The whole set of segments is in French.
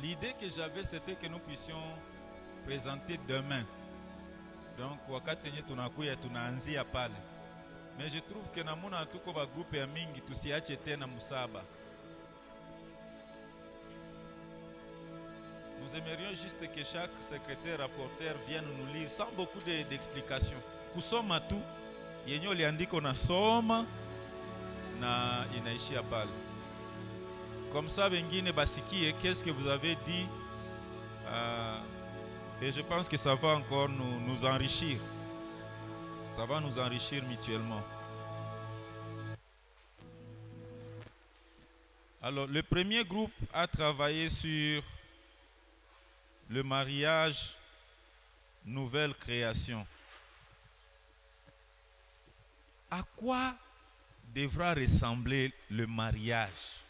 L'idée que j'avais, c'était que nous puissions présenter demain. Donc, wakati yenye tunakuya tunaanzia pale. Mais je trouve que namuna tuko ba groupe ya mingi tusiache tena musaba. Nous aimerions juste que chaque secrétaire rapporteur vienne nous lire sans beaucoup d'explications. Kusoma tu, yenye uliandiko na soma na inaishia pale. Comme ça, wengine basikie qu'est-ce que vous avez dit. Et je pense que ça va encore nous enrichir. Ça va nous enrichir mutuellement. Alors, le premier groupe a travaillé sur le mariage, nouvelle création. À quoi devra ressembler le mariage?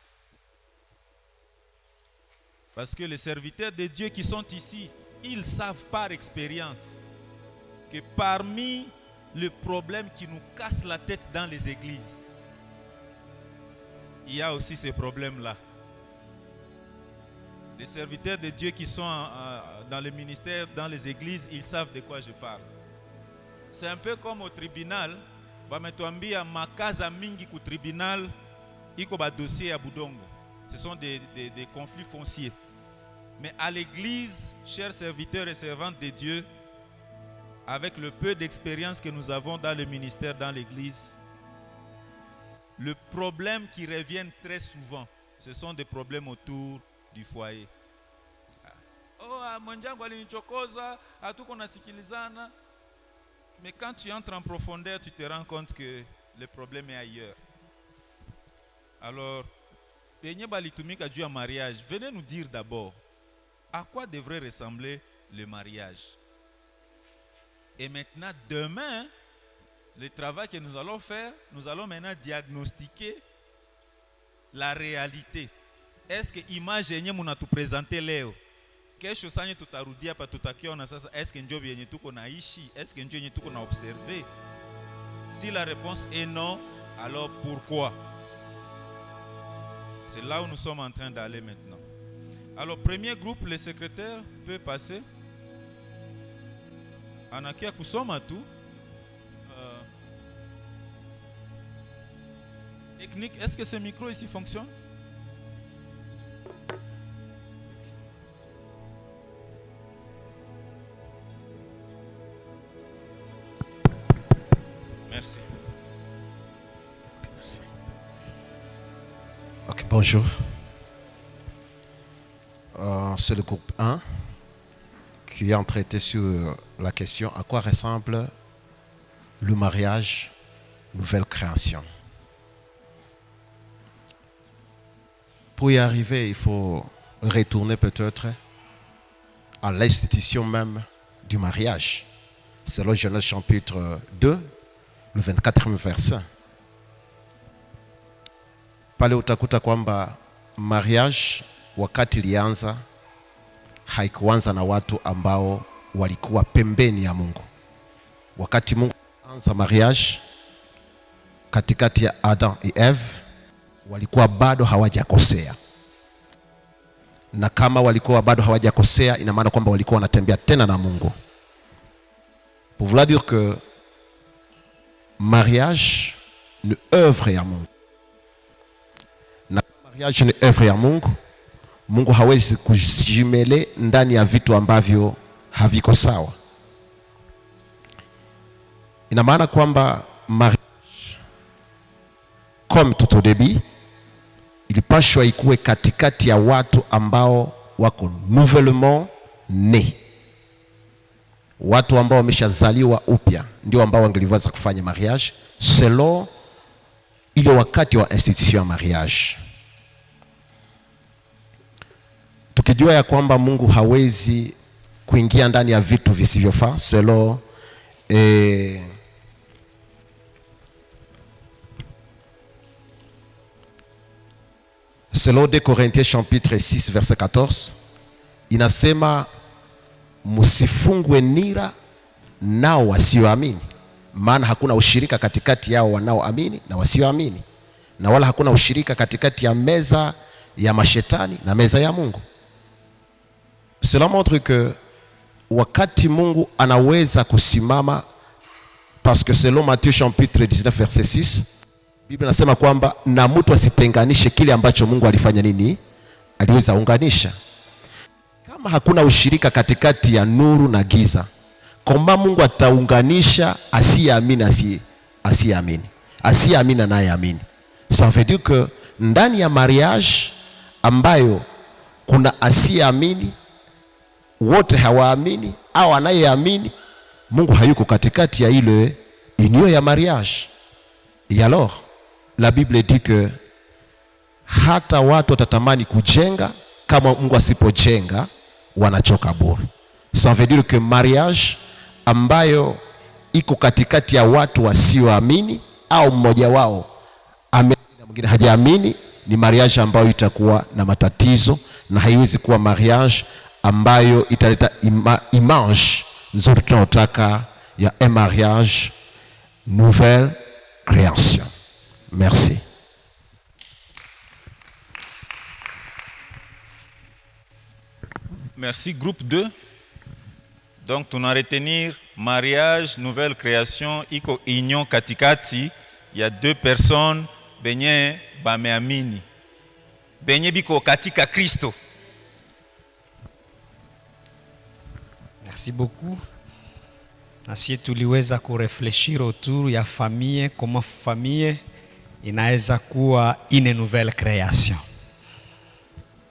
Parce que les serviteurs de Dieu qui sont ici, ils savent par expérience que parmi les problèmes qui nous cassent la tête dans les églises, il y a aussi ces problèmes-là. Les serviteurs de Dieu qui sont dans le ministère, dans les églises, ils savent de quoi je parle. C'est un peu comme au tribunal. Bametuambia makaza mingi ku tribunal iko ba dossier ya budongo. Ce sont des conflits fonciers. Mais à l'église, chers serviteurs et servantes de Dieu, avec le peu d'expérience que nous avons dans le ministère, dans l'église, le problème qui revient très souvent, ce sont des problèmes autour du foyer. Oh, mwanjangu alinichokoza, hatuko nasikilizana. Mais quand tu entres en profondeur, tu te rends compte que le problème est ailleurs. Alors, mariage, venez nous dire d'abord à quoi devrait ressembler le mariage. Et maintenant, demain, le travail que nous allons faire, nous allons maintenant diagnostiquer la réalité. Est-ce que l'image que nous avons présentée Léo, kesho sanye tutarudia pa tutakiona sasa, est-ce que njobi yenye tuko naishi, est-ce que njobi yenye tuko na observer? Si la réponse est non, alors pourquoi? C'est là où nous sommes en train d'aller maintenant. Alors, premier groupe, les secrétaires peuvent passer. Anakia kusoma tu. Technique, est-ce que ce micro ici fonctionne? Merci. Merci. Ok, bonjour. C'est le groupe 1 qui a traité sur la question à quoi ressemble le mariage, nouvelle création. Pour y arriver, il faut retourner peut-être à l'institution même du mariage. Selon Genèse chapitre 2, le 24e verset. Pale utakuta kwamba mariage wakati ilianza haikuanza na watu ambao walikuwa pembeni ya Mungu. Wakati Mungu anza mariage katikati ya Adam na Eve, walikuwa bado hawajakosea. Na kama walikuwa bado hawajakosea, ina maana kwamba walikuwa wanatembea tena na Mungu. Pour vous dire que mariage ni œuvre ya Mungu. Na mariage ni œuvre ya Mungu. Mungu hawezi kujimele ndani ya vitu ambavyo haviko sawa. Ina maana kwamba mariage, comme tout au début, ilipashwa ikuwe katikati ya watu ambao wako nouvellement nés. Watu ambao wameshazaliwa upya ndio ambao wangeliweza kufanya mariage selon ile wakati wa institution ya mariage. Tukijua ya kwamba Mungu hawezi kuingia ndani ya vitu visivyofaa selon selon 2 Corinthiens chapitre 6 verset 14 inasema musifungwe nira nao wasioamini, maana hakuna ushirika katikati yao wanaoamini na wasioamini, na wala hakuna ushirika katikati ya meza ya mashetani na meza ya Mungu. cela montre que wakati Mungu anaweza kusimama, parce que selon Matthieu chapitre 19 verset 6, Biblia inasema kwamba na mtu asitenganishe kile ambacho Mungu alifanya nini? Aliweza unganisha. Kama hakuna ushirika katikati ya nuru na giza, kama Mungu ataunganisha asiyeamini asiyeamini, asiyeamini naye amini. Ça veut dire que ndani ya mariage ambayo kuna asiyeamini, wote hawaamini au anayeamini, Mungu hayuko katikati ya ile union ya mariage. Et alors, la Bible dit que hata watu watatamani kujenga, kama Mungu asipojenga wanachoka bure. Ça veut dire que mariage ambayo iko katikati ya watu wasioamini au mmoja wao ameamini na mwingine hajaamini ni mariage ambayo itakuwa na matatizo, na haiwezi kuwa mariage ambayo italeta image nzuri tunayotaka ya un mariage nouvelle création. Merci. Merci, groupe 2. Donc, tu vas retenir mariage, nouvelle création, iko union katikati. Il y a deux personnes, benye bameamini. Benye biko katika Kristo. Merci beaucoup. Nasi tuliweza kurefleshir autour ya famille, comment famille inaweza kuwa une nouvelle création.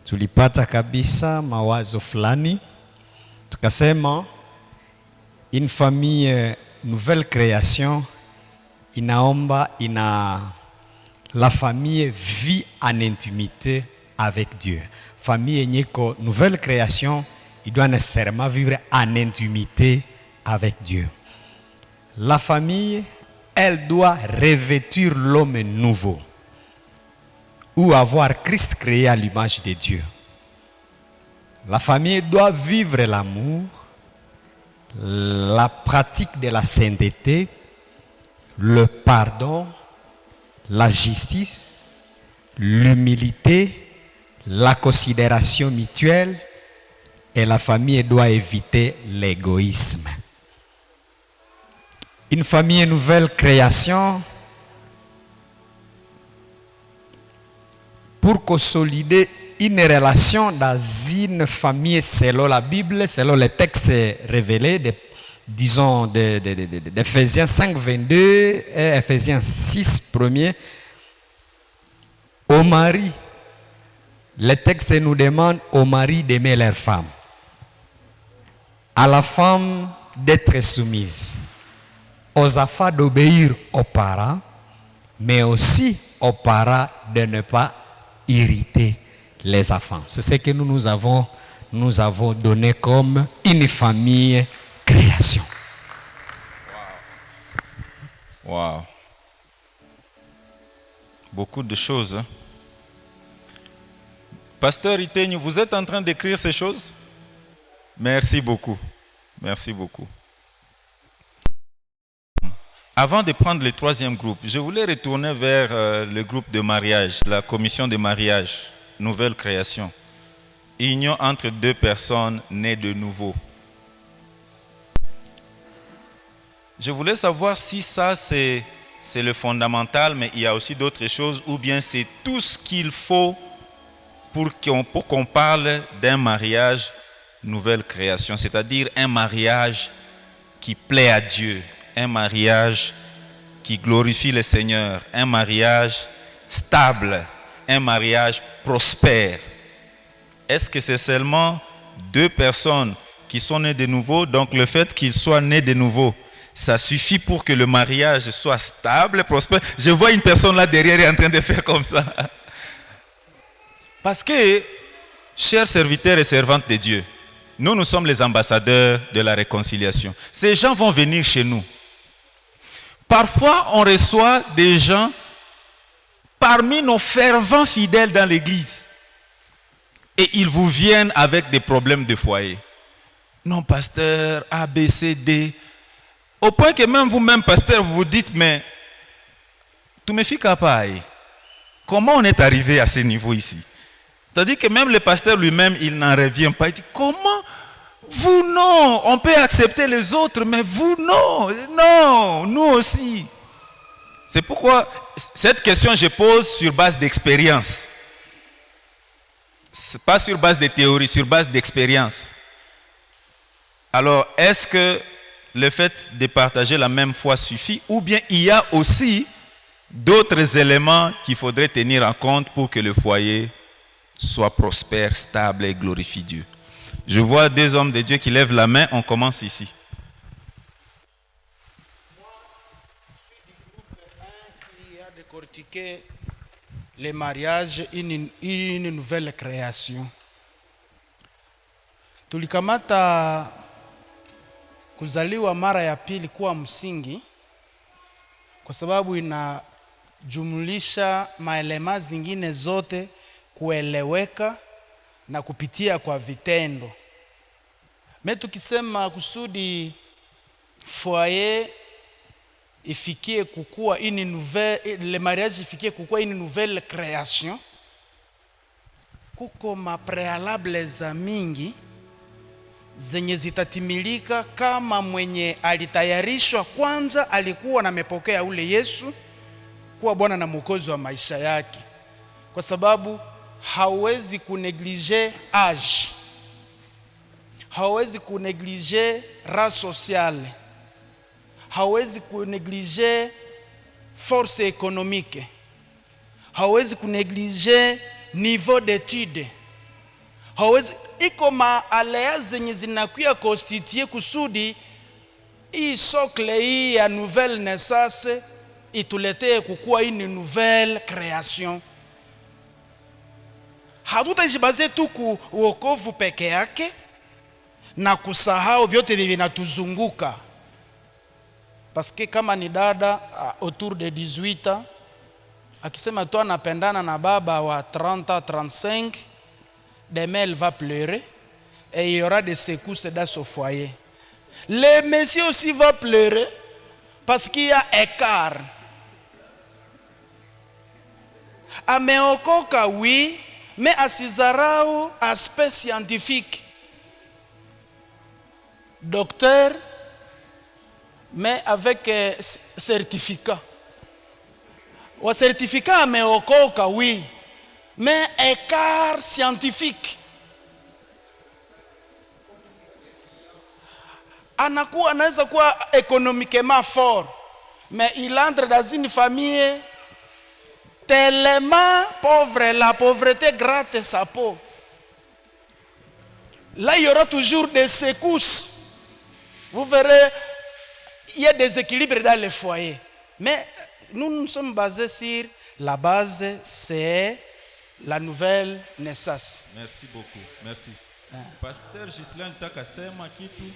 Tulipata kabisa mawazo fulani, tukasema une famille nouvelle création inaomba la famille vit en intimité avec Dieu. Famille nyeko nouvelle création, il doit nécessairement vivre en intimité avec Dieu. La famille, elle doit revêtir l'homme nouveau ou avoir Christ créé à l'image de Dieu. La famille doit vivre l'amour, la pratique de la sainteté, le pardon, la justice, l'humilité, la considération mutuelle, et la famille doit éviter l'égoïsme. Une famille nouvelle création, pour consolider une relation dans une famille selon la Bible, selon les textes révélés, disons d'Ephésiens 5, 22 et Ephésiens 6, 1er, au mari, les textes nous demandent au mari d'aimer leur femme, à la femme d'être soumise, aux enfants d'obéir aux parents, mais aussi aux parents de ne pas irriter les enfants. C'est ce que nous avons donné comme une famille création. Wow. Beaucoup de choses. Hein? Pasteur Itenyu, vous êtes en train d'écrire ces choses? Merci beaucoup. Merci beaucoup. Avant de prendre le troisième groupe, je voulais retourner vers le groupe de mariage, la commission de mariage, nouvelle création. Union entre deux personnes nées de nouveau. Je voulais savoir si ça c'est le fondamental, mais il y a aussi d'autres choses, ou bien c'est tout ce qu'il faut pour qu'on parle d'un mariage nouvelle création, c'est-à-dire un mariage qui plaît à Dieu, un mariage qui glorifie le Seigneur, un mariage stable, un mariage prospère. Est-ce que c'est seulement deux personnes qui sont nées de nouveau? Donc le fait qu'ils soient nés de nouveau, ça suffit pour que le mariage soit stable, prospère? Je vois une personne là derrière en train de faire comme ça. Parce que, chers serviteurs et servantes de Dieu, nous sommes les ambassadeurs de la réconciliation. Ces gens vont venir chez nous. Parfois, on reçoit des gens parmi nos fervents fidèles dans l'église. Et ils vous viennent avec des problèmes de foyer. Non, pasteur, A, B, C, D. Au point que même vous-même, pasteur, vous vous dites, mais tu me fais capaille. Comment on est arrivé à ce niveau ici? C'est-à-dire que même le pasteur lui-même, il n'en revient pas. Il dit, comment Vous non, on peut accepter les autres, mais vous non, non, nous aussi. C'est pourquoi cette question je pose sur base d'expérience. Pas sur base de théorie, sur base d'expérience. Alors, est-ce que le fait de partager la même foi suffit, ou bien il y a aussi d'autres éléments qu'il faudrait tenir en compte pour que le foyer soit prospère, stable et glorifie Dieu? Je vois 2 hommes de Dieu qui lèvent la main. On commence ici. Moi, je suis du groupe 1 qui a décortiqué les mariages, une nouvelle création. Tulikamata kuzaliwa mara ya pili kuwa msingi kwa sababu inajumlisha maelema zingine zote kueleweka na kupitia kwa vitendo. Tukisema kusudi foyer ifikie kukua une nouvelle, le mariage ifikie kukua une nouvelle création, kuko maprealable za mingi zenye zitatimilika kama mwenye alitayarishwa kwanza alikuwa namepokea ule Yesu kuwa Bwana na Mwokozi wa maisha yake, kwa sababu hauwezi kuneglige âge, hauwezi kuneglige race sociale, hauwezi kuneglige force économique, hauwezi kuneglige niveau d'étude, hauwezi. Iko maalea zenye zinakuya constituer kusudi hii socle hii ya nouvelle naissance ituletee kukua une nouvelle création. Hatutajibaze tu ku wokovu peke yake na kusahau vyote vinatuzunguka. Parce que kama ni dada autour de 18 ans akisema tu anapendana na baba wa 30 à 35, demain elle va pleurer et il y aura des secousses dans son foyer. Le monsieur aussi va pleurer parce qu'il y a écart. Ameokoka oui, mais asizarau aspect scientifique. Docteur, mais avec certificat. Wa certificat ameokoka oui, mais écart scientifique. Anakuwa anaweza kuwa économiquement fort, mais il entre dans une famille tellement pauvre, la pauvreté gratte sa peau. Là, il y aura toujours des secousses. Vous verrez, il y a des équilibres dans les foyers. Mais nous sommes basés sur la base, c'est la nouvelle naissance. Merci beaucoup. Merci. Pasteur Ghislain Takasema Kitu.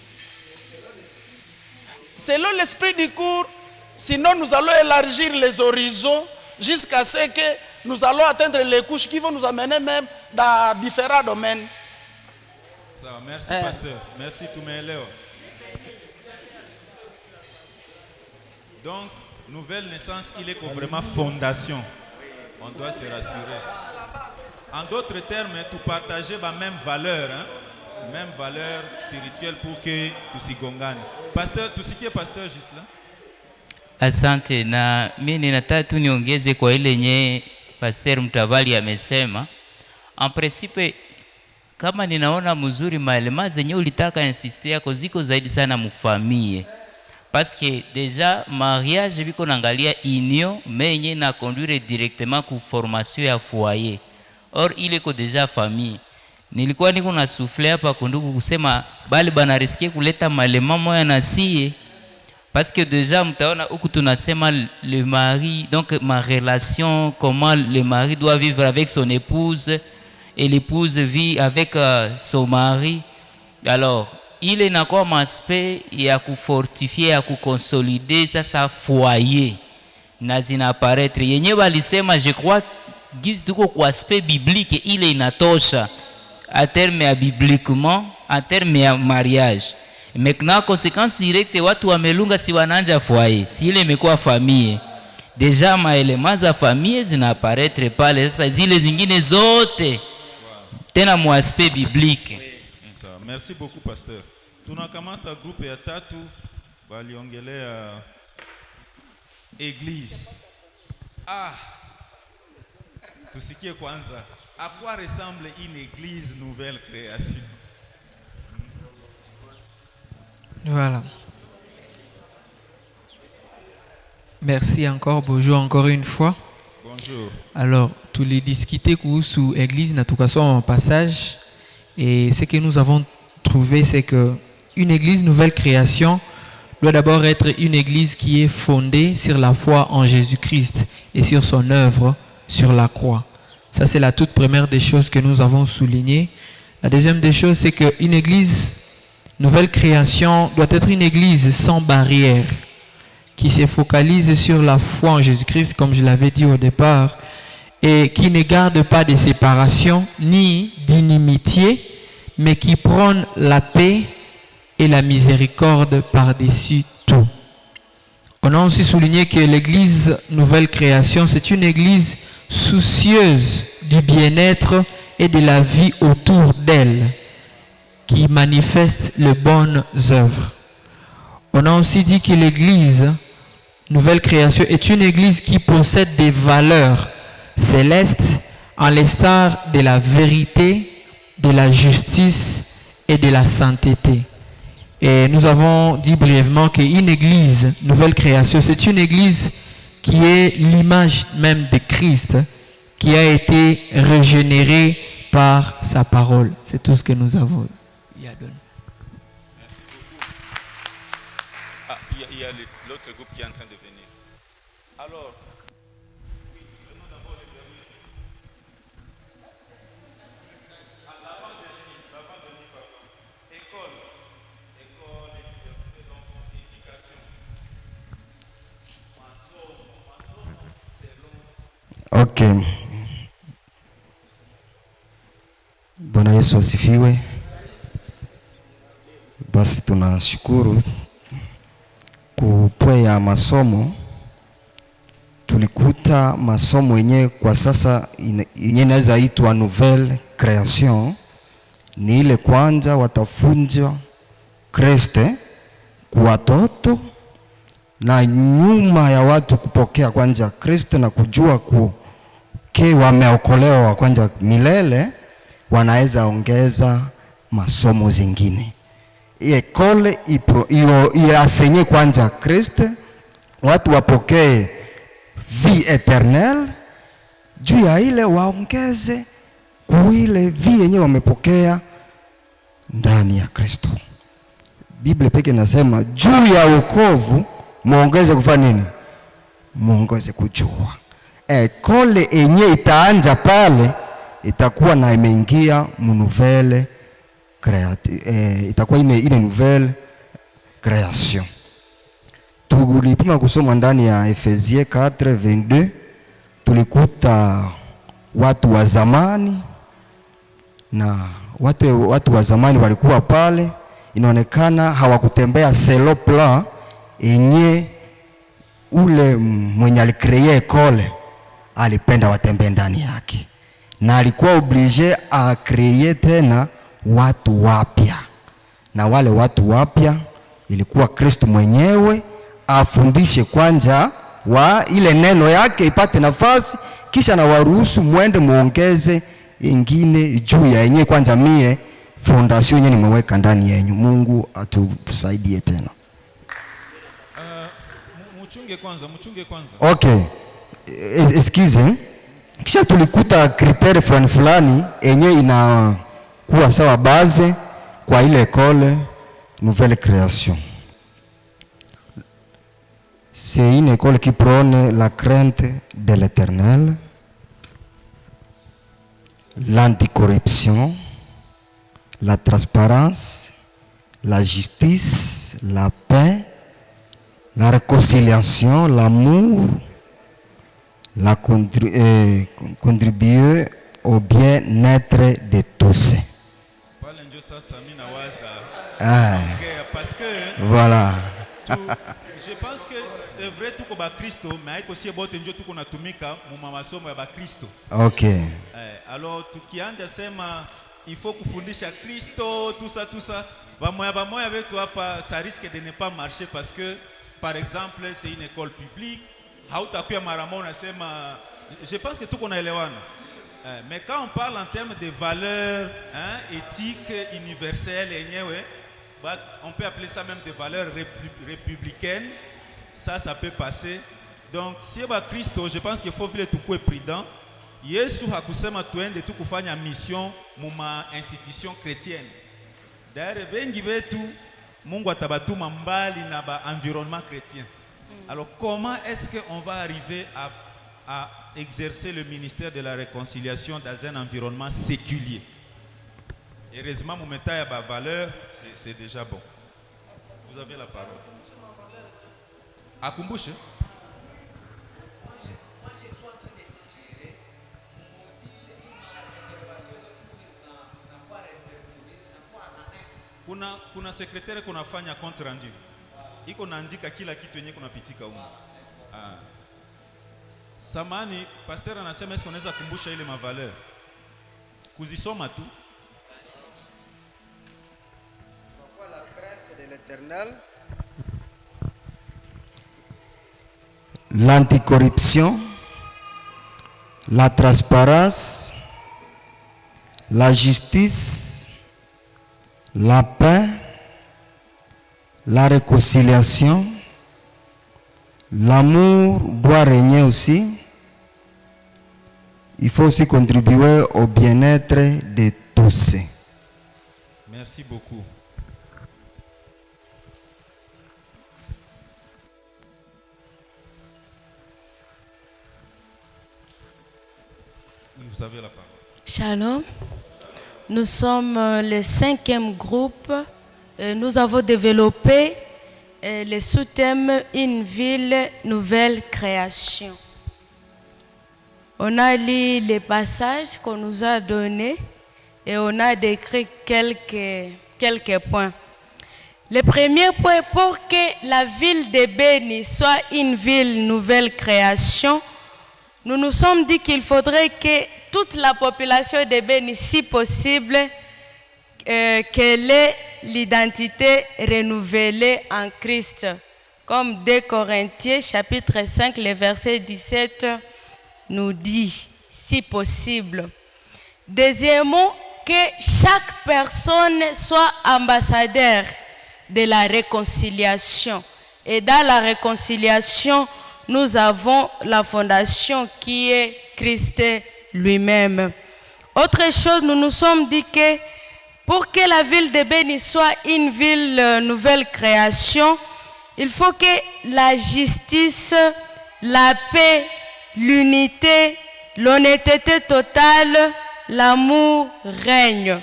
Selon l'esprit du cours, sinon nous allons élargir les horizons jusqu'à ce que nous allons atteindre les couches qui vont nous amener même dans différents domaines. Ça, merci pasteur. Merci Tumeleo. Donc, nouvelle naissance, il est vraiment fondation. On doit se rassurer. En d'autres termes, tu partages la même valeur, hein? Même valeur spirituelle pour que tu s'y gongane. Pasteur, tu sikie pasteur Gisela? Asante, na mimi ninataka tu niongeze kwa ile nye Pastor Mtavali amesema. En principe kama ninaona mzuri maelema zenye ulitaka insistia yako ziko zaidi sana mufamie. Parce que déjà mariage biko naangalia union mais yenye na conduire directement ku formation ya foyer. Or ile ko déjà famille. Nilikuwa niko na souffler hapa kundugu kusema bali bana risquer kuleta malema moya na sie. Parce que déjà mtaona huku tunasema le mari, donc ma relation, comment le mari doit vivre avec son épouse et l'épouse vit avec son mari. Alors il est encore un aspect ya kufortifier, ya kukonsolider sasa foyer na zinaparaître yenye balisema. Je crois gizi tuko kwa aspect biblique ile inatosha à terme ya bibliquement, à terme ya mariage. Maintenant conséquence directe watu wamelunga si wananja foyer, si ile imekuwa famille. Déjà maelema za famille zinaparaître pale, sasa zile zingine zote tena mu aspect biblique. Merci beaucoup pasteur. Tunakamata grupe ya tatu waliongelea église. Tusikie kwanza. À quoi ressemble une église nouvelle création? Voilà. Merci encore, bonjour encore une fois. Bonjour. Alors, tous les discuter sous église, en tout cas, en passage. Et ce que nous avons trouvé, c'est que une église nouvelle création doit d'abord être une église qui est fondée sur la foi en Jésus-Christ et sur son œuvre sur la croix. Ça, c'est la toute première des choses que nous avons soulignées. La deuxième des choses, c'est qu'une église nouvelle création doit être une église sans barrière, qui se focalise sur la foi en Jésus-Christ, comme je l'avais dit au départ, et qui ne garde pas de séparation ni d'inimitié, mais qui prône la paix et la miséricorde par-dessus tout. On a aussi souligné que l'église nouvelle création, c'est une église soucieuse du bien-être et de la vie autour d'elle, qui manifeste les bonnes œuvres. On a aussi dit que l'église nouvelle création est une église qui possède des valeurs célestes en l'instar de la vérité, de la justice et de la sainteté. Et nous avons dit brièvement qu'une église nouvelle création, c'est une église qui est l'image même de Christ, qui a été régénérée par sa parole. C'est tout ce que nous avons y à donner. Il y a l'autre groupe qui est en train de venir. Alors, prenons d'abord le dernier. L'avant-dernier, pardon. École, université, donc éducation. Okay. Bwana Yesu asifiwe. Basi tunashukuru kupwe ya masomo. Tulikuta masomo yenye kwa sasa yenye inaweza itwa nouvelle création. Ni ile kwanza watafunzwa Kristo kwa watoto, na nyuma ya watu kupokea kwanza Kristo na kujua wameokolewa kwanza milele, wanaweza ongeza masomo zingine. Ekole iasenye kwanza Kristo, watu wapokee vie eternelle, juu ya ile waongeze kuile vie yenye wamepokea ndani ya Kristo. Biblia pekee inasema juu ya wokovu muongeze kufanya nini? Muongeze kujua. Ekole yenye itaanza pale itakuwa na imeingia nouvelle itakuwa ile nouvelle création. Tulipima kusoma ndani ya Efesie 4:22, tulikuta watu wa zamani, na watu wa zamani walikuwa pale, inaonekana hawakutembea selo plan yenye ule mwenye alikreye ekole alipenda watembee ndani yake, na alikuwa oblige a kreye tena watu wapya, na wale watu wapya ilikuwa Kristo mwenyewe afundishe kwanza wa ile neno yake ipate nafasi, kisha na waruhusu muende muongeze ingine juu ya yenyewe kwanza mie fondation yenyewe nimeweka ndani yenu. Mungu atusaidie tena. Mchunge kwanza. Okay. Excuse. Kisha tulikuta kriteria fulani yenyewe inakuwa sawa base kwa ile école nouvelle création. C'est une école qui prône la crainte de l'Éternel, l'anticorruption, la transparence, la justice, la paix, la réconciliation, l'amour, la contribuer au bien-être de tous. Parce que voilà. Je pense que c'est vrai tout comme Christo, mais aussi bote njo tuko natumika mu masomo ya Kristo. Okay. Alors tukianja sema il faut kufundisha Kristo, tout ça, tout ça. Bamoya avec toi, ça risque de ne pas marcher parce que, par exemple, c'est une école publique. Je pense que tout qu'on a élevé. Mais quand on parle en termes de valeurs éthiques, universelles, on peut appeler ça même des valeurs républicaines. Ça peut passer. Donc, si il y a Christo, je pense qu'il faut être tout prudent. Yesu hakusema tuende tu kufanya mission muma institution chrétienne. D'ailleurs, bengi betu Mungu atabatuma mbali na ba environnement chrétien. Alors, comment est-ce qu'on va arriver à exercer le ministère de la réconciliation dans un environnement séculier? Heureusement, mon métier a valeur, c'est déjà bon. Vous avez la parole. Akumbushe. Kuna sekretari kunafanya compte rendu. Iko naandika kila kitu yenye kunapitika huko. Samani pasteur anasema est-ce qu'on aweza kumbusha ile mavaleur? Kuzisoma tu. Pourquoi la crainte de l'Éternel? L'anticorruption, la transparence, la justice, la paix, la réconciliation, l'amour doit régner aussi. Il faut aussi contribuer au bien-être de tous. Merci beaucoup. Vous avez la parole. Shalom. Nous sommes le 5e groupe. Nous avons développé le sous-thème Une ville, nouvelle création. On a lu les passages qu'on nous a donnés et on a décrit quelques points. Le premier point, pour que la ville de Béni soit une ville, nouvelle création, nous nous sommes dit qu'il faudrait que toute la population de Béni, si possible, qu'elle ait l'identité renouvelée en Christ. Comme 2 Corinthiens chapitre 5, le verset 17 nous dit, si possible. Deuxièmement, que chaque personne soit ambassadeur de la réconciliation. Et dans la réconciliation, nous avons la fondation qui est Christ lui-même. Autre chose, nous nous sommes dit que pour que la ville de Béni soit une ville nouvelle création, il faut que la justice, la paix, l'unité, l'honnêteté totale, l'amour règne.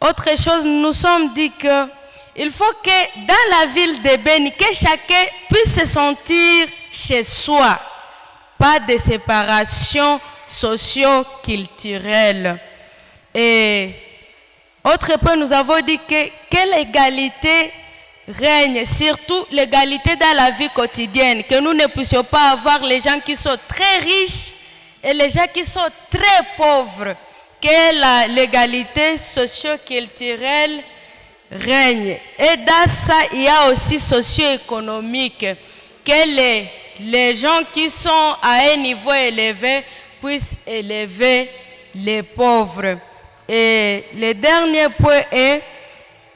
Autre chose, nous nous sommes dit que il faut que dans la ville de Béni, que chacun puisse se sentir chez soi. Pas de séparation socio-culturelle. Et autre point, nous avons dit que l'égalité règne, surtout l'égalité dans la vie quotidienne, que nous ne puissions pas avoir les gens qui sont très riches et les gens qui sont très pauvres, que l'égalité socio-culturelle règne. Et dans ça, il y a aussi socio-économique, que les gens qui sont à un niveau élevé puissent élever les pauvres. Et le dernier point est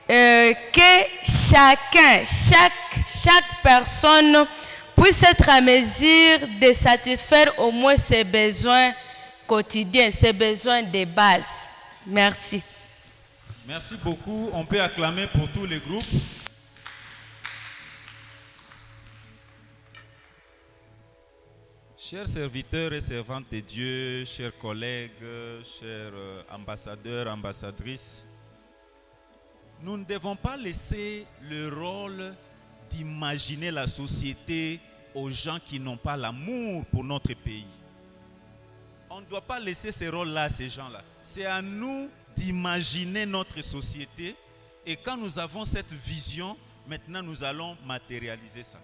que chaque personne puisse être à mesure de satisfaire au moins ses besoins quotidiens, ses besoins de base. Merci. Merci beaucoup. On peut acclamer pour tous les groupes. Chers serviteurs et servantes de Dieu, chers collègues, chers ambassadeurs, ambassadrices, nous ne devons pas laisser le rôle d'imaginer la société aux gens qui n'ont pas l'amour pour notre pays. On ne doit pas laisser ce rôle-là à ces gens-là. C'est à nous d'imaginer notre société et quand nous avons cette vision, maintenant nous allons matérialiser ça.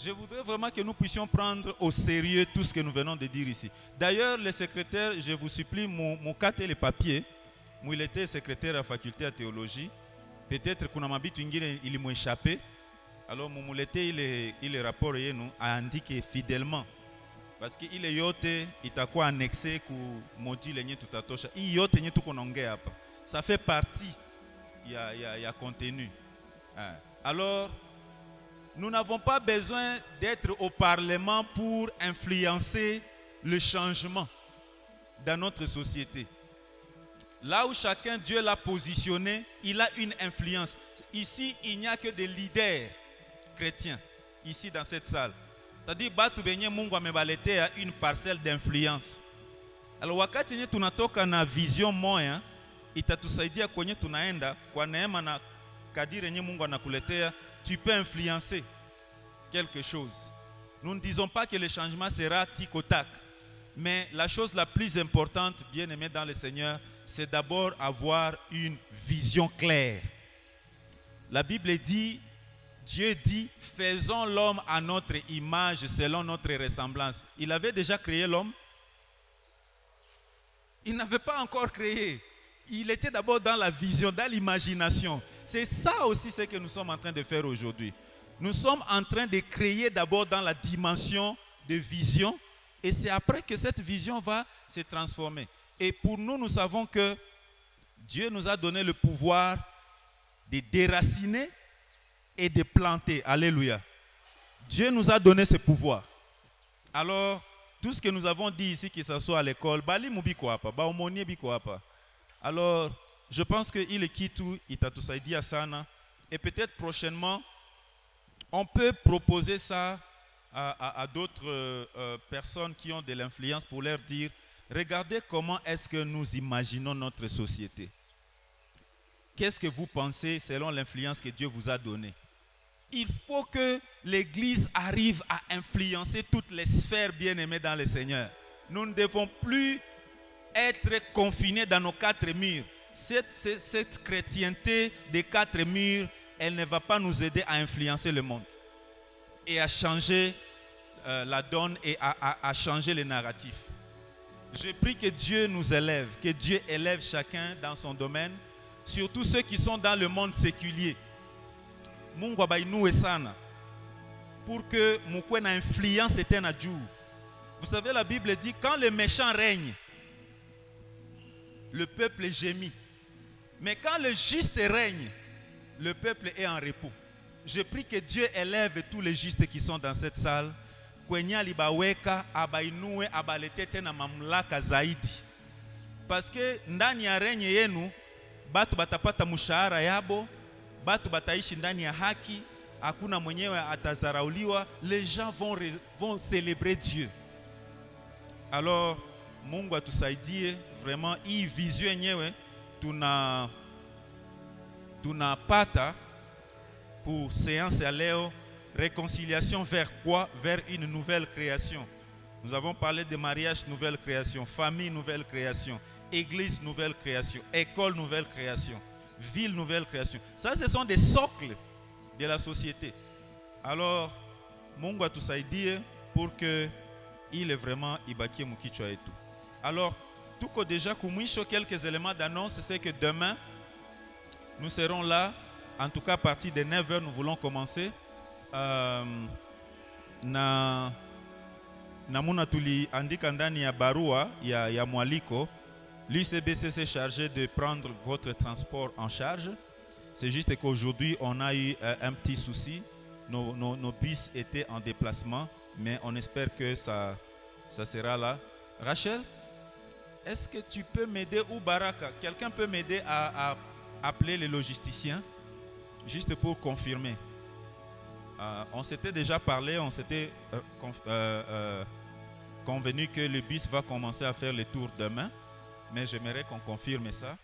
Je voudrais vraiment que nous puissions prendre au sérieux tout ce que nous venons de dire ici. D'ailleurs, les secrétaires, je vous supplie, mon carte et les papiers, mwilete secrétaire à faculté ya théologie, peut-être kuna mabitu ingine ilimwéchappé, alors mumulete ile rapport yenu aandike fidèlement, parce que ile yote itakuwa annexé ku module yenye tutatosha. Hii yote yenye tuko naongea hapa, ça fait partie ya contenu. Alors, nous n'avons pas besoin d'être au Parlement pour influencer le changement dans notre société. Là où chacun, Dieu l'a positionné, il a une influence. Ici, il n'y a que des leaders chrétiens, ici dans cette salle. C'est-à-dire, batu benye Mungu amebaletea une parcelle d'influence. Alors, wakati nye tunatoka na vision moya, itatusaidia kwenye tunaenda, kwa neema na kadiri nye Mungu anakuletea, tu peux influencer quelque chose. Nous ne disons pas que le changement sera tic au tac, mais la chose la plus importante, bien aimé dans le Seigneur, c'est d'abord avoir une vision claire. La Bible dit, Dieu dit, faisons l'homme à notre image selon notre ressemblance. Il avait déjà créé l'homme. Il n'avait pas encore créé. Il était d'abord dans la vision, dans l'imagination. C'est ça aussi ce que nous sommes en train de faire aujourd'hui. Nous sommes en train de créer d'abord dans la dimension de vision, et c'est après que cette vision va se transformer. Et pour nous, nous savons que Dieu nous a donné le pouvoir de déraciner et de planter. Alléluia. Dieu nous a donné ce pouvoir. Alors, tout ce que nous avons dit ici, que ce soit à l'école, alors, je pense qu'il est kitu itatusaidia sana. Et peut-être prochainement, on peut proposer ça à d'autres personnes qui ont de l'influence pour leur dire, regardez comment est-ce que nous imaginons notre société. Qu'est-ce que vous pensez selon l'influence que Dieu vous a donnée? Il faut que l'Église arrive à influencer toutes les sphères bien-aimées dans le Seigneur. Nous ne devons plus être confinés dans nos quatre murs. Cette chrétienté des quatre murs, elle ne va pas nous aider à influencer le monde et à changer la donne et à changer les narratifs. Je prie que Dieu nous élève, que Dieu élève chacun dans son domaine, surtout ceux qui sont dans le monde séculier. Mungu abainue sana pour que mukwe na influence ete na juu. Vous savez, la Bible dit, quand le méchant règne, le peuple gémit. Mais quand le juste règne, le peuple est en repos. Je prie que Dieu élève tous les justes qui sont dans cette salle. Kwenya libaweka abainue abalete tena mamlaka zaidi. Parce que ndani ya règne yenu, batu batapata mshahara yabo, batu bataishi ndani ya haki, hakuna mwenyewe atazarauliwa, les gens vont célébrer Dieu. Alors, Mungu atusaidie vraiment hii vision yenyewe tunapata pour séance ya leo, réconciliation vers quoi? Vers une nouvelle création. Nous avons parlé de mariage, nouvelle création, famille, nouvelle création, église, nouvelle création, école, nouvelle création, ville, nouvelle création. Ça, ce sont des socles de la société. Alors, Mungu atusaidie pour que il est vraiment ibakie mukichwa etu. Alors, tout comme déjà kumwisho quelques éléments d'annonce, c'est que demain nous serons là, en tout cas à partir de 9h nous voulons commencer. Namuna tuli andika ndani ya barua ya mwaliko, l'UCBC s'est chargé de prendre votre transport en charge. C'est juste qu'aujourd'hui on a eu un petit souci, nos bus étaient en déplacement, mais on espère que ça sera là. Rachel, est-ce que tu peux m'aider, ou Baraka, quelqu'un peut m'aider à appeler les logisticiens, juste pour confirmer. On s'était déjà parlé, on s'était convenu que le bus va commencer à faire le tour demain, mais j'aimerais qu'on confirme ça.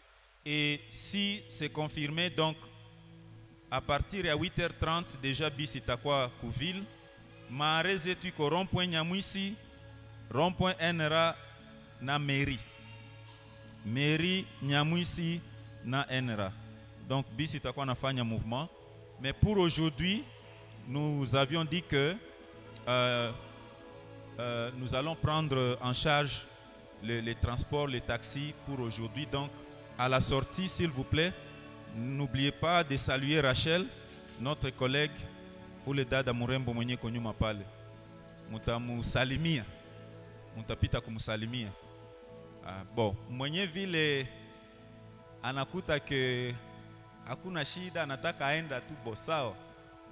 Et si c'est confirmé, donc à partir de 8h30, déjà bus itakwa Kouville, Maareze tuko rond-point Nyamwisi, rond-point NRA na mairie. Mairie Nyamwisi na NRA. Donc bus itakwa nafanya mouvement. Mais pour aujourd'hui, nous avions dit que nous allons prendre en charge les transports, les taxis pour aujourd'hui. Donc à la sortie, s'il vous plaît, n'oubliez pas de saluer Rachel, notre collègue, ule dada murembo mwenye ko nyuma pale. Mutamusalimia. Mutapita kumsalimia. Bon, mwenye vile anakuta ke hakuna shida, anataka aenda tu sawa.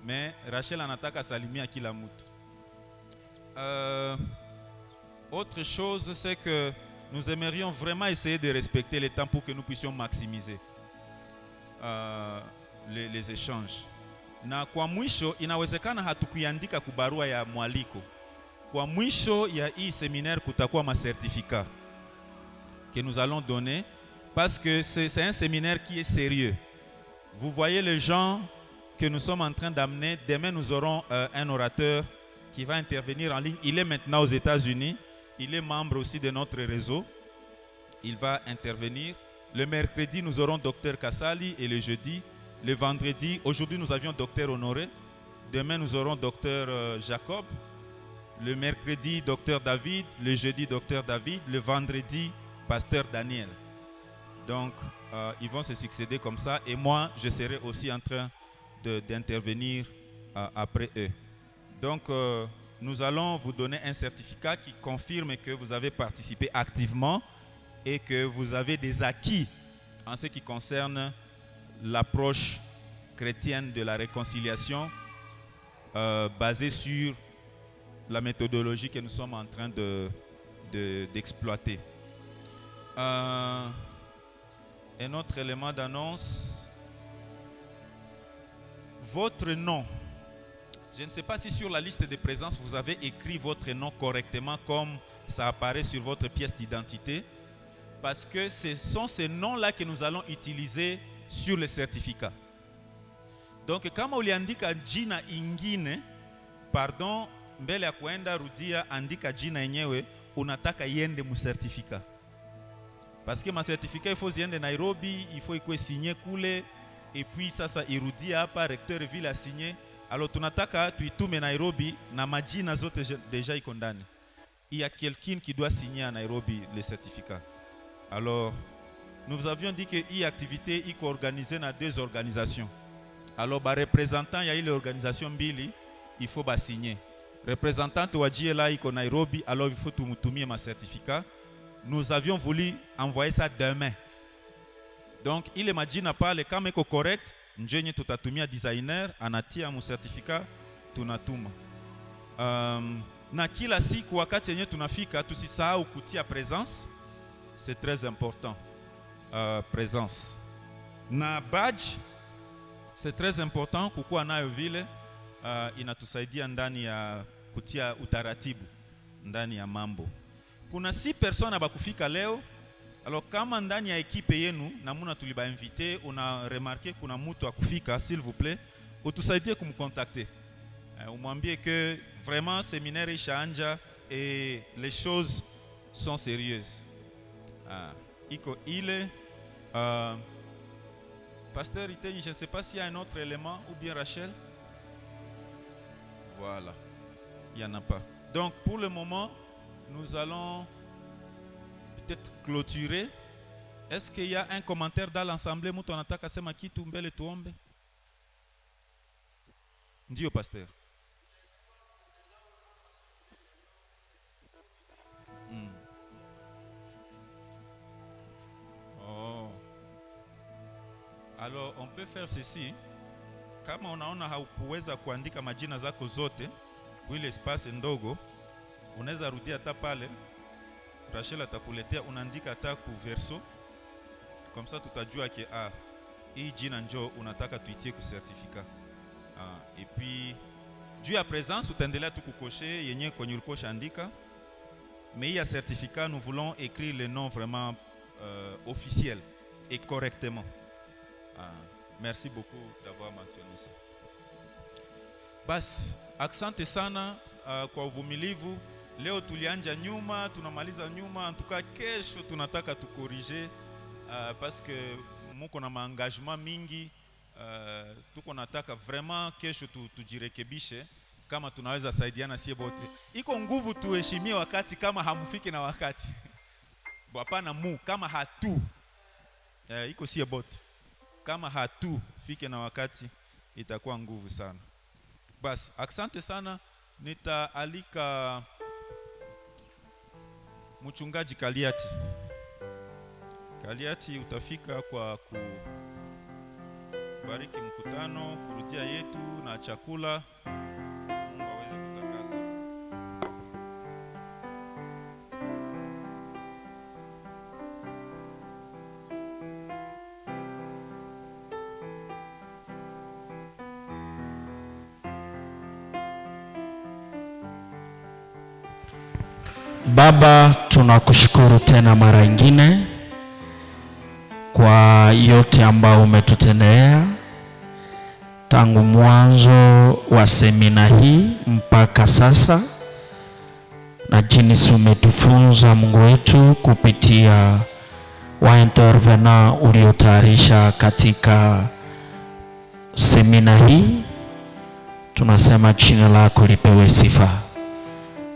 Mais Rachel anataka salimia kila mtu. Autre chose, c'est que nous aimerions vraiment essayer de respecter le temps pour que nous puissions maximiser les échanges. Na kwa mwisho inawezekana hatukuiandika kubarua ya mwaliko. Kwa mwisho ya hii séminaire kutakuwa ma certificat que nous allons donner parce que c'est un séminaire qui est sérieux. Vous voyez les gens que nous sommes en train d'amener. Demain nous aurons un orateur qui va intervenir en ligne. Il est maintenant aux États-Unis. Il est membre aussi de notre réseau. Il va intervenir. Le mercredi, nous aurons Dr Kassali et le jeudi. Le vendredi, aujourd'hui, nous avions Dr Honoré. Demain, nous aurons Dr Jacob. Le mercredi, Dr David. Le jeudi, Dr David. Le vendredi, Pasteur Daniel. Donc, ils vont se succéder comme ça. Et moi, je serai aussi en train d'intervenir après eux. Donc, nous allons vous donner un certificat qui confirme que vous avez participé activement et que vous avez des acquis en ce qui concerne l'approche chrétienne de la réconciliation basée sur la méthodologie que nous sommes en train d'exploiter. Un autre élément d'annonce, votre nom. Je ne sais pas si sur la liste de présence vous avez écrit votre nom correctement comme ça apparaît sur votre pièce d'identité, parce que ce sont ces noms-là que nous allons utiliser sur le certificat. Donc kama uliandika jina ingine, pardon, mbele ya kuenda rudia andika jina yenyewe unataka iende mu certificat. Parce que ma certificat il faut ziende Nairobi, il faut ikuwe signé kule et puis sasa irudia hapa recteur ville a signé. Alors tunataka tuitume Nairobi na majina zote déjà iko ndani. Il y a quelqu'un qui doit signer à Nairobi le certificat. Alors nous avions dit que cette activité est organisée dans 2 organisations. Alors ba représentant ya ile organisation mbili il faut ba signer. Représentant wa JLA iko Nairobi, alors il faut tumutumie ma certificat. Nous avions voulu envoyer ça demain. Donc ile majina pale kama iko correct, njenye tutatumia designer anatia mu certificat tunatuma. Na kila siku wakati yenye tunafika tusisahau kutia présence. C'est très important. Présence. Na badge c'est très important kukuwa nayo vile inatusaidia ndani ya kutia utaratibu ndani ya mambo. Kuna 6 personnes bakufika leo. Alors kama ndani ya ekipe yenu namuna tuliba invité, on a remarqué kuna mtu akufika, s'il vous plaît, utusaidie kumcontacter. Umwambie que vraiment séminaire ishaanja et les choses sont sérieuses. Iko ile Pasteur Iten, je ne sais pas s'il y a un autre élément ou bien Rachel. Voilà. Il n'y en a pas. Donc pour le moment, nous allons peut-être clôturer. Est-ce qu'il y a un commentaire dans l'assemblée? Mtu anataka sema kitu mbele tuombe? Ndio pasteur. Oh. Alors on peut faire ceci. Kama unaona haukuweza kuandika majina zako zote kwa ile espace ndogo, unaweza rudia hata pale. Rachel atakuletea, unaandika hata ku verso. Comme ça tutajua ke hii jina njo unataka tuitie ku certificat. Et puis juu ya présence utaendelea tu kukoshe yenye kwenye ulikosha andika. Mais il y a certificat, nous voulons écrire le nom vraiment officiel et correctement. Merci beaucoup d'avoir mentionné ça. Basi, asante sana kwa uvumilivu. Leo tulianja nyuma, tunamaliza nyuma. En tout cas, kesho tunataka tukorije parce que muko na maengagement mingi. Tuko nataka vraiment kesho tujirekebishe kama tunaweza saidiana sie bote. Iko nguvu tuheshimie wakati kama hamufiki na wakati. Hapana kama hatu. iko sie bote. Kama hatu fike na wakati itakuwa nguvu sana. Basi asante sana, nitaalika mchungaji Kaliati. Kaliati utafika kwa kubariki mkutano, kurudia yetu na chakula. Mungu aweze kutakasa. Baba, tunakushukuru tena mara nyingine kwa yote ambao umetutendea tangu mwanzo wa semina hii mpaka sasa, na jinsi umetufunza Mungu wetu kupitia waintervenant uliotayarisha katika semina hii. Tunasema jina lako lipewe sifa.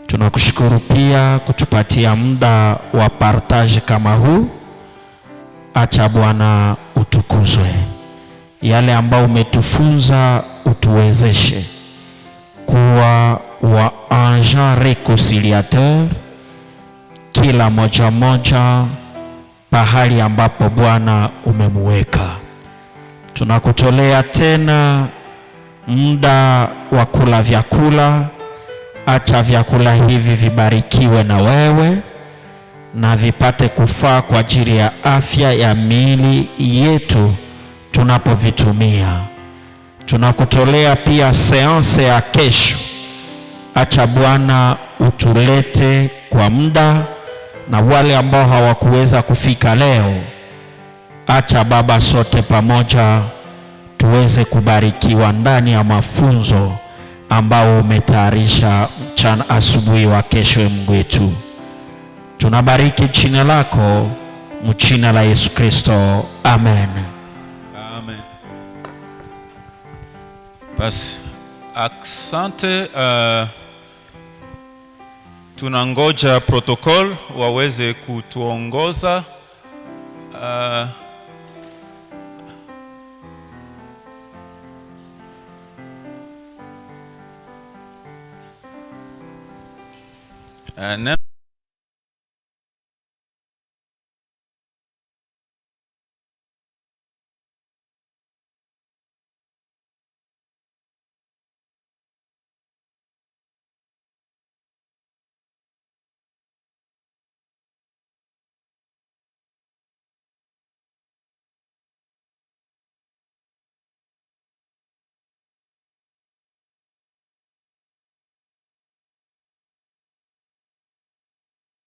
Tunakushukuru pia kutupatia muda wa partage kama huu. Acha Bwana utukuzwe. Yale ambao umetufunza utuwezeshe kuwa wa agent reconciliateur, kila moja pahali ambapo Bwana umemuweka. Tunakutolea tena muda wa kula vyakula. Acha vyakula hivi vibarikiwe na wewe na vipate kufaa kwa ajili ya afya ya miili yetu tunapovitumia. Tunakutolea pia seanse ya kesho. Acha Bwana utulete kwa muda, na wale ambao hawakuweza kufika leo, acha Baba sote pamoja tuweze kubarikiwa ndani ya mafunzo ambao umetayarisha mchana asubuhi wa kesho. Mungu wetu, tunabariki jina lako mjina la Yesu Kristo, amen. Amen. Basi asante. Tunangoja protocol waweze kutuongoza.